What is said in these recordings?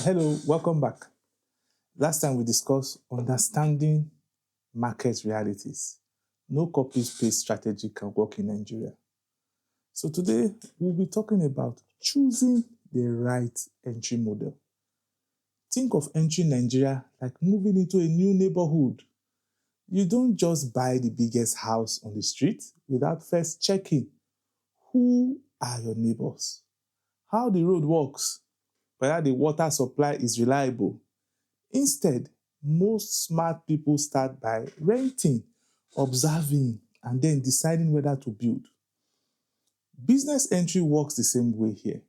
Hello, welcome back. Last time we discussed understanding market realities. No copy-paste strategy can work in Nigeria. So today we'll be talking about choosing the right entry model. Think of entering Nigeria like moving into a new neighborhood. You don't just buy the biggest house on the street without first checking who are your neighbors, how the road works, whether the water supply is reliable. Instead, most smart people start by renting, observing, and then deciding whether to build. Business entry works the same way here.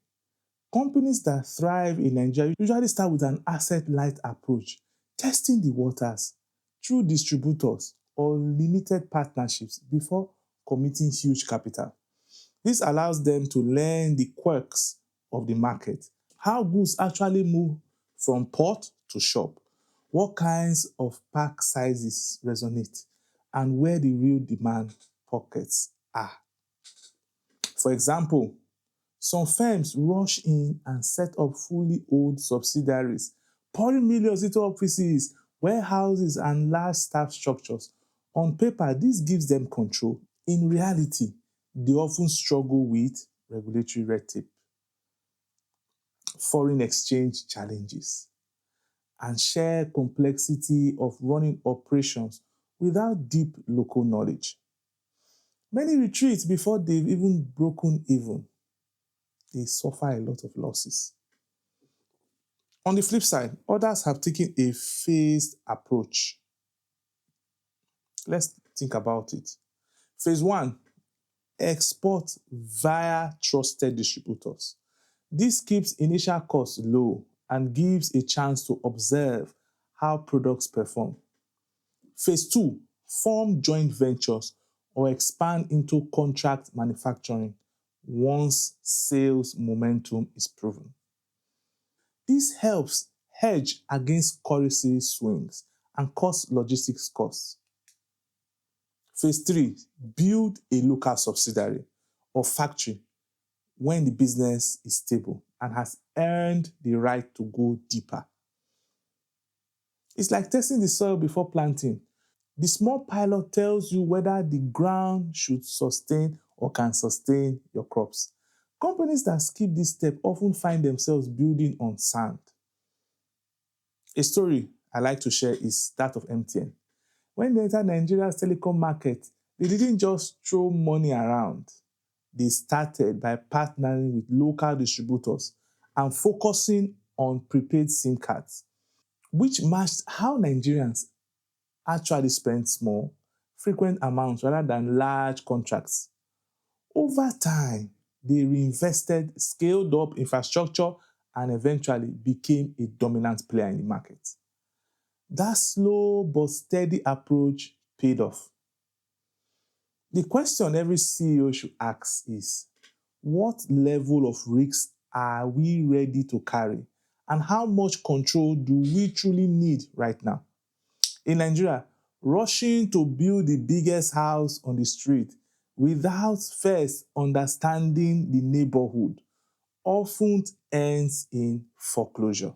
Companies that thrive in Nigeria usually start with an asset-light approach, testing the waters through distributors or limited partnerships before committing huge capital. This allows them to learn the quirks of the market, how goods actually move from port to shop, what kinds of pack sizes resonate, and where the real demand pockets are. For example, some firms rush in and set up fully owned subsidiaries, pouring millions into offices, warehouses, and large staff structures. On paper, this gives them control. In reality, they often struggle with regulatory red tape, foreign exchange challenges, and sheer complexity of running operations without deep local knowledge. Many retreat before they've even broken even. They suffer a lot of losses. On the flip side, others have taken a phased approach. Let's think about it. Phase one, export via trusted distributors. This keeps initial costs low and gives a chance to observe how products perform. Phase two, form joint ventures or expand into contract manufacturing once sales momentum is proven. This helps hedge against currency swings and cost logistics costs. Phase three, build a local subsidiary or factory when the business is stable and has earned the right to go deeper. It's like testing the soil before planting. The small pilot tells you whether the ground should sustain or can sustain your crops. Companies that skip this step often find themselves building on sand. A story I like to share is that of MTN. When they entered Nigeria's telecom market, they didn't just throw money around. They started by partnering with local distributors and focusing on prepaid SIM cards, which matched how Nigerians actually spend small, frequent amounts rather than large contracts. Over time, they reinvested, scaled up infrastructure, and eventually became a dominant player in the market. That slow but steady approach paid off. The question every CEO should ask is, what level of risk are we ready to carry? And how much control do we truly need right now? In Nigeria, rushing to build the biggest house on the street without first understanding the neighborhood often ends in foreclosure.